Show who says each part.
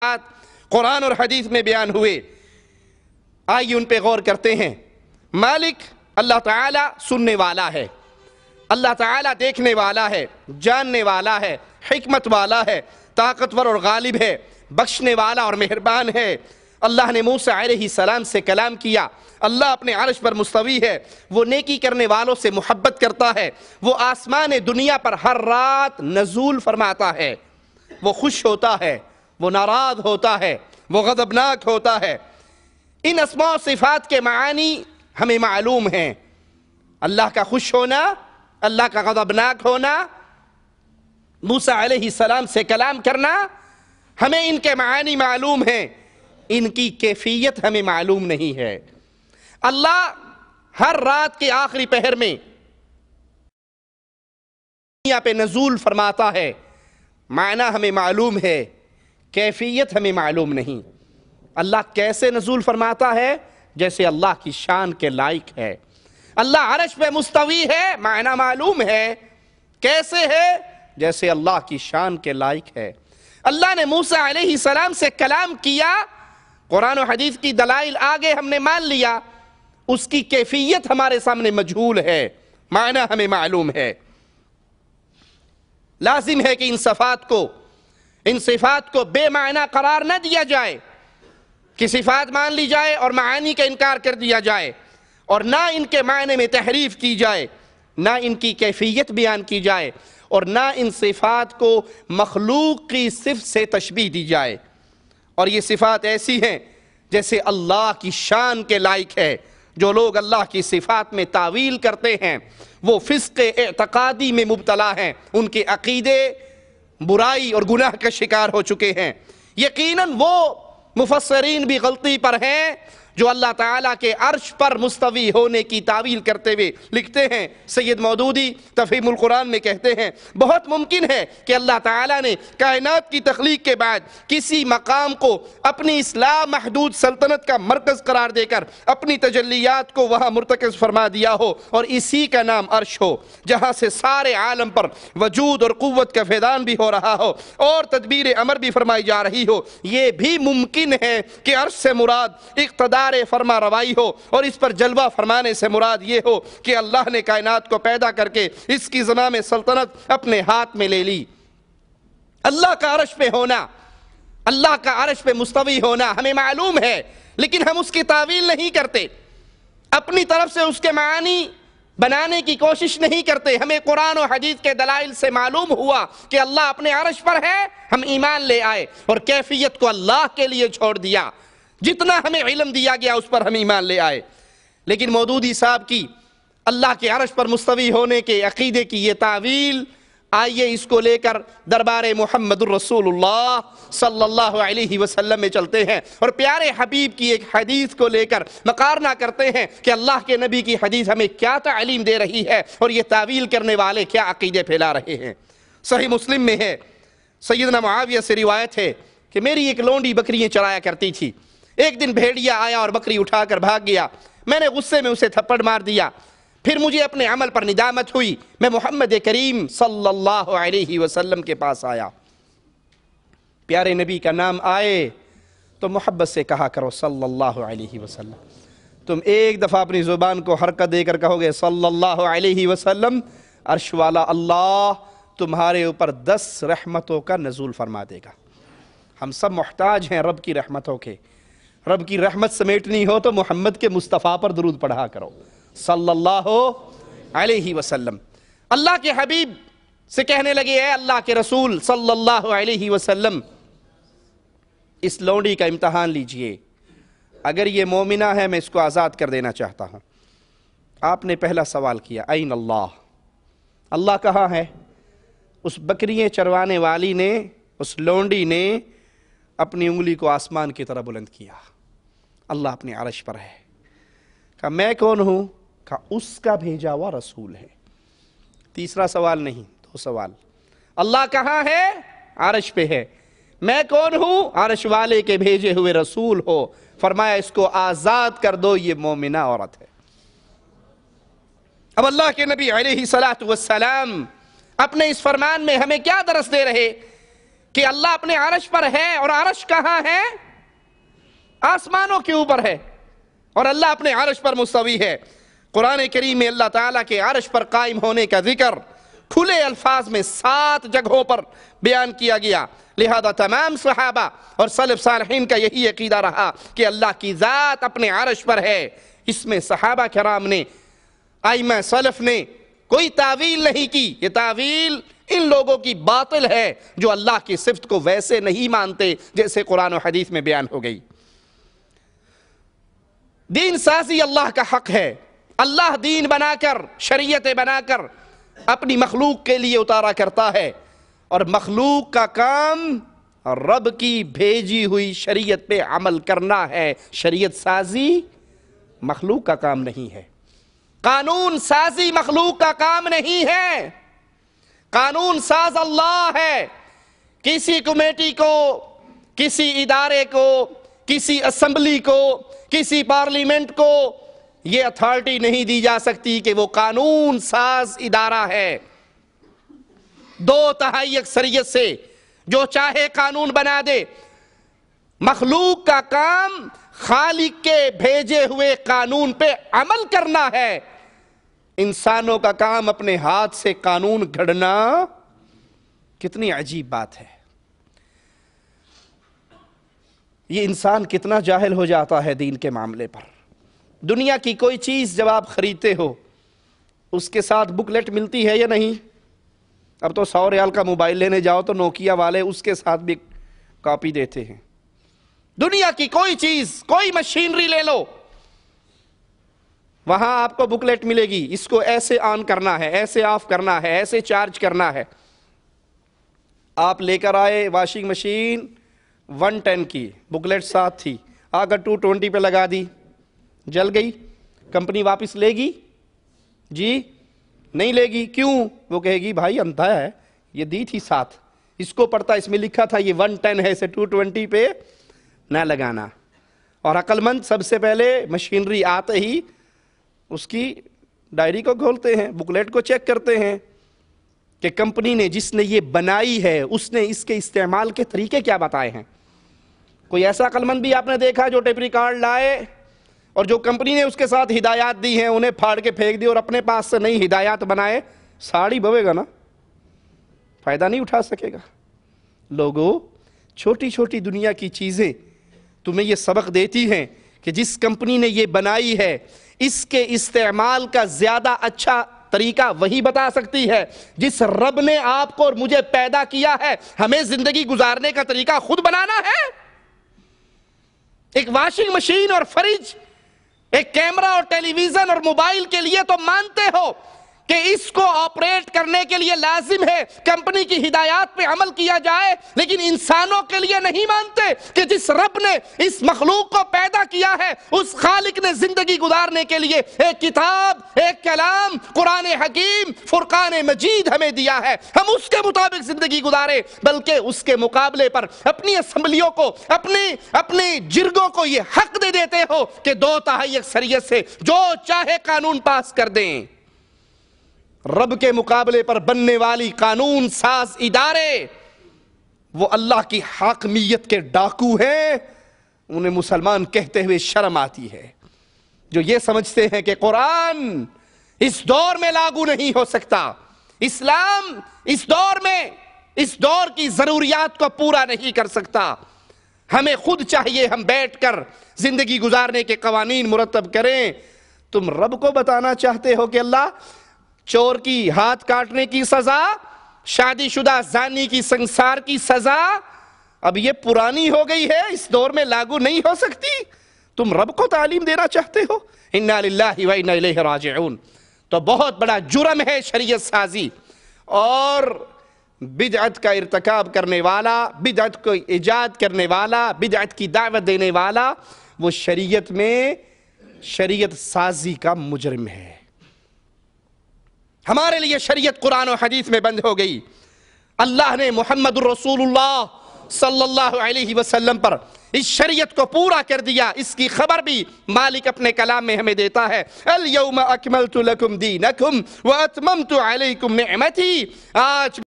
Speaker 1: صفات قرآن اور حدیث میں بیان ہوئے، آئیے ان پہ غور کرتے ہیں۔ مالک اللہ تعالیٰ سننے والا ہے، اللہ تعالیٰ دیکھنے والا ہے، جاننے والا ہے، حکمت والا ہے، طاقتور اور غالب ہے، بخشنے والا اور مہربان ہے۔ اللہ نے موسیٰ علیہ السلام سے کلام کیا، اللہ اپنے عرش پر مستوی ہے، وہ نیکی کرنے والوں سے محبت کرتا ہے، وہ آسمان دنیا پر ہر رات نزول فرماتا ہے، وہ خوش ہوتا ہے، وہ ناراض ہوتا ہے، وہ غضبناک ہوتا ہے۔ ان اسماء و صفات کے معانی ہمیں معلوم ہیں، اللہ کا خوش ہونا، اللہ کا غضبناک ہونا، موسیٰ علیہ السلام سے کلام کرنا، ہمیں ان کے معانی معلوم ہیں، ان کی کیفیت ہمیں معلوم نہیں ہے۔ اللہ ہر رات کے آخری پہر میں دنیا پہ نزول فرماتا ہے، معنی ہمیں معلوم ہے، کیفیت ہمیں معلوم نہیں۔ اللہ کیسے نزول فرماتا ہے؟ جیسے اللہ کی شان کے لائق ہے۔ اللہ عرش پہ مستوی ہے، معنی معلوم ہے، کیسے ہے؟ جیسے اللہ کی شان کے لائق ہے۔ اللہ نے موسیٰ علیہ السلام سے کلام کیا، قرآن و حدیث کی دلائل آگے ہم نے مان لیا، اس کی کیفیت ہمارے سامنے مجہول ہے، معنی ہمیں معلوم ہے۔ لازم ہے کہ ان صفات کو بے معنی قرار نہ دیا جائے، کہ صفات مان لی جائے اور معانی کا انکار کر دیا جائے، اور نہ ان کے معنی میں تحریف کی جائے، نہ ان کی کیفیت بیان کی جائے، اور نہ ان صفات کو مخلوق کی صفت سے تشبیہ دی جائے۔ اور یہ صفات ایسی ہیں جیسے اللہ کی شان کے لائق ہے۔ جو لوگ اللہ کی صفات میں تعویل کرتے ہیں وہ فسق اعتقادی میں مبتلا ہیں، ان کے عقیدے برائی اور گناہ کا شکار ہو چکے ہیں۔ یقیناً وہ مفسرین بھی غلطی پر ہیں جو اللہ تعالیٰ کے عرش پر مستوی ہونے کی تعویل کرتے ہوئے لکھتے ہیں۔ سید مودودی تفہیم القرآن میں کہتے ہیں بہت ممکن ہے کہ اللہ تعالیٰ نے کائنات کی تخلیق کے بعد کسی مقام کو اپنی اصلاح محدود سلطنت کا مرکز قرار دے کر اپنی تجلیات کو وہاں مرتکز فرما دیا ہو، اور اسی کا نام عرش ہو، جہاں سے سارے عالم پر وجود اور قوت کا فیضان بھی ہو رہا ہو اور تدبیر امر بھی فرمائی جا رہی ہو۔ یہ بھی ممکن ہے کہ عرش سے مراد اقتدار فرما روائی ہو، اور اس پر جلوہ فرمانے سے مراد یہ ہو کہ اللہ نے کائنات کو پیدا کر کے اس کی زمام سلطنت اپنے ہاتھ میں لے لی۔ اللہ کا عرش پہ ہونا، اللہ کا عرش پہ مستوی ہونا ہمیں معلوم ہے، لیکن ہم اس کی تعویل نہیں کرتے، اپنی طرف سے اس کے معانی بنانے کی کوشش نہیں کرتے۔ ہمیں قرآن و حدیث کے دلائل سے معلوم ہوا کہ اللہ اپنے عرش پر ہے، ہم ایمان لے آئے اور کیفیت کو اللہ کے لیے چھوڑ دیا۔ جتنا ہمیں علم دیا گیا اس پر ہم ایمان لے آئے۔ لیکن مودودی صاحب کی اللہ کے عرش پر مستوی ہونے کے عقیدے کی یہ تعویل، آئیے اس کو لے کر دربار محمد الرسول اللہ صلی اللہ علیہ وسلم میں چلتے ہیں اور پیارے حبیب کی ایک حدیث کو لے کر مقارنہ کرتے ہیں کہ اللہ کے نبی کی حدیث ہمیں کیا تعلیم دے رہی ہے اور یہ تعویل کرنے والے کیا عقیدے پھیلا رہے ہیں۔ صحیح مسلم میں ہے، سیدنا معاویہ سے روایت ہے کہ میری ایک لونڈی بکریاں چرایا کرتی تھی، ایک دن بھیڑیا آیا اور بکری اٹھا کر بھاگ گیا، میں نے غصے میں اسے تھپڑ مار دیا، پھر مجھے اپنے عمل پر ندامت ہوئی، میں محمد کریم صلی اللہ علیہ وسلم کے پاس آیا۔ پیارے نبی کا نام آئے تو محبت سے کہا کرو صلی اللہ علیہ وسلم۔ تم ایک دفعہ اپنی زبان کو حرکت دے کر کہو گے صلی اللہ علیہ وسلم، عرش والا اللہ تمہارے اوپر 10 رحمتوں کا نزول فرما دے گا۔ ہم سب محتاج ہیں رب کی رحمتوں کے، رب کی رحمت سمیٹنی ہو تو محمد کے مصطفیٰ پر درود پڑھا کرو صلی اللہ علیہ وسلم۔ اللہ کے حبیب سے کہنے لگے اے اللہ کے رسول صلی اللہ علیہ وسلم، اس لونڈی کا امتحان لیجئے، اگر یہ مومنہ ہے میں اس کو آزاد کر دینا چاہتا ہوں۔ آپ نے پہلا سوال کیا این اللہ، اللہ کہاں ہے؟ اس بکریاں چروانے والی نے، اس لونڈی نے اپنی انگلی کو آسمان کی طرح بلند کیا، اللہ اپنے عرش پر ہے۔ کہا میں کون ہوں؟ کہا اس کا بھیجا ہوا رسول ہے۔ تیسرا سوال نہیں، 2 سوال، اللہ کہاں ہے؟ عرش پہ ہے۔ میں کون ہوں؟ عرش والے کے بھیجے ہوئے رسول ہو۔ فرمایا اس کو آزاد کر دو، یہ مومنہ عورت ہے۔ اب اللہ کے نبی علیہ السلام اپنے اس فرمان میں ہمیں کیا درس دے رہے کہ اللہ اپنے عرش پر ہے، اور عرش کہاں ہے؟ آسمانوں کے اوپر ہے، اور اللہ اپنے عرش پر مستوی ہے۔ قرآن کریم میں اللہ تعالیٰ کے عرش پر قائم ہونے کا ذکر کھلے الفاظ میں 7 جگہوں پر بیان کیا گیا۔ لہذا تمام صحابہ اور سلف صالحین کا یہی عقیدہ رہا کہ اللہ کی ذات اپنے عرش پر ہے۔ اس میں صحابہ کرام نے، ائمہ سلف نے کوئی تعویل نہیں کی۔ یہ تعویل ان لوگوں کی باطل ہے جو اللہ کی صفت کو ویسے نہیں مانتے جیسے قرآن و حدیث میں بیان ہو گئی۔ دین سازی اللہ کا حق ہے۔ اللہ دین بنا کر، شریعت بنا کر اپنی مخلوق کے لیے اتارا کرتا ہے، اور مخلوق کا کام رب کی بھیجی ہوئی شریعت پہ عمل کرنا ہے۔ شریعت سازی مخلوق کا کام نہیں ہے، قانون سازی مخلوق کا کام نہیں ہے۔ قانون ساز اللہ ہے۔ کسی کمیٹی کو، کسی ادارے کو، کسی اسمبلی کو، کسی پارلیمنٹ کو یہ اتھارٹی نہیں دی جا سکتی کہ وہ قانون ساز ادارہ ہے۔ 2/3 اکثریت سے جو چاہے قانون بنا دے۔ مخلوق کا کام خالق کے بھیجے ہوئے قانون پہ عمل کرنا ہے۔ انسانوں کا کام اپنے ہاتھ سے قانون گھڑنا کتنی عجیب بات ہے۔ یہ انسان کتنا جاہل ہو جاتا ہے دین کے معاملے پر۔ دنیا کی کوئی چیز جب آپ خریدتے ہو اس کے ساتھ بکلیٹ ملتی ہے یا نہیں؟ اب تو 100 ریال کا موبائل لینے جاؤ تو نوکیا والے اس کے ساتھ بھی کاپی دیتے ہیں۔ دنیا کی کوئی چیز، کوئی مشینری لے لو، وہاں آپ کو بکلیٹ ملے گی، اس کو ایسے آن کرنا ہے، ایسے آف کرنا ہے، ایسے چارج کرنا ہے۔ آپ لے کر آئے واشنگ مشین 110 کی، بکلیٹ ساتھ تھی، آ کر 220 پہ لگا دی، جل گئی، کمپنی واپس لے گی؟ جی نہیں لے گی۔ کیوں؟ وہ کہے گی بھائی اندھا ہے، یہ دی تھی ساتھ، اس کو پڑھتا، اس میں لکھا تھا یہ 110 ہے، اسے 220 پہ نہ لگانا۔ اور عقل مند سب سے پہلے مشینری آتے ہی اس کی ڈائری کو کھولتے ہیں، بکلیٹ کو چیک کرتے ہیں کہ کمپنی نے، جس نے یہ بنائی ہے، اس نے اس کے استعمال کے طریقے کیا بتائے ہیں۔ کوئی ایسا عقل مند بھی آپ نے دیکھا جو ٹیپ ریکارڈ لائے اور جو کمپنی نے اس کے ساتھ ہدایات دی ہیں انہیں پھاڑ کے پھینک دی اور اپنے پاس سے نئی ہدایات بنائے؟ ساڑی بوے گا نا، فائدہ نہیں اٹھا سکے گا۔ لوگوں، چھوٹی چھوٹی دنیا کی چیزیں تمہیں یہ سبق دیتی ہیں کہ جس کمپنی نے یہ بنائی ہے اس کے استعمال کا زیادہ اچھا طریقہ وہی بتا سکتی ہے جس رب نے آپ کو اور مجھے پیدا کیا ہے۔ ہمیں زندگی گزارنے کا طریقہ خود بنانا ہے۔ ایک واشنگ مشین اور فریج، ایک کیمرہ اور ٹیلی ویژن اور موبائل کے لیے تو مانتے ہو کہ اس کو آپریٹ کرنے کے لیے لازم ہے کمپنی کی ہدایات پہ عمل کیا جائے، لیکن انسانوں کے لیے نہیں مانتے کہ جس رب نے اس مخلوق کو پیدا کیا ہے اس خالق نے زندگی گزارنے کے لیے ایک کتاب، ایک کلام، قرآن حکیم، فرقان مجید ہمیں دیا ہے، ہم اس کے مطابق زندگی گزارے، بلکہ اس کے مقابلے پر اپنی اسمبلیوں کو، اپنی جرگوں کو یہ حق دے دیتے ہو کہ 2/3 اکثریت سے جو چاہے قانون پاس کر دیں۔ رب کے مقابلے پر بننے والی قانون ساز ادارے وہ اللہ کی حاکمیت کے ڈاکو ہیں۔ انہیں مسلمان کہتے ہوئے شرم آتی ہے جو یہ سمجھتے ہیں کہ قرآن اس دور میں لاگو نہیں ہو سکتا، اسلام اس دور کی ضروریات کو پورا نہیں کر سکتا، ہمیں خود چاہیے ہم بیٹھ کر زندگی گزارنے کے قوانین مرتب کریں۔ تم رب کو بتانا چاہتے ہو کہ اللہ چور کی ہاتھ کاٹنے کی سزا، شادی شدہ زانی کی سنسار کی سزا اب یہ پرانی ہو گئی ہے، اس دور میں لاگو نہیں ہو سکتی، تم رب کو تعلیم دینا چاہتے ہو؟ انا للہ و انا الیہ راجعون۔ تو بہت بڑا جرم ہے شریعت سازی، اور بدعت کا ارتکاب کرنے والا، بدعت کو ایجاد کرنے والا، بدعت کی دعوت دینے والا وہ شریعت میں شریعت سازی کا مجرم ہے۔ ہمارے لیے شریعت قرآن و حدیث میں بند ہو گئی۔ اللہ نے محمد الرسول اللہ صلی اللہ علیہ وسلم پر اس شریعت کو پورا کر دیا، اس کی خبر بھی مالک اپنے کلام میں ہمیں دیتا ہے۔ اليوم اکملت لکم دینکم واتممت علیکم نعمتی، آج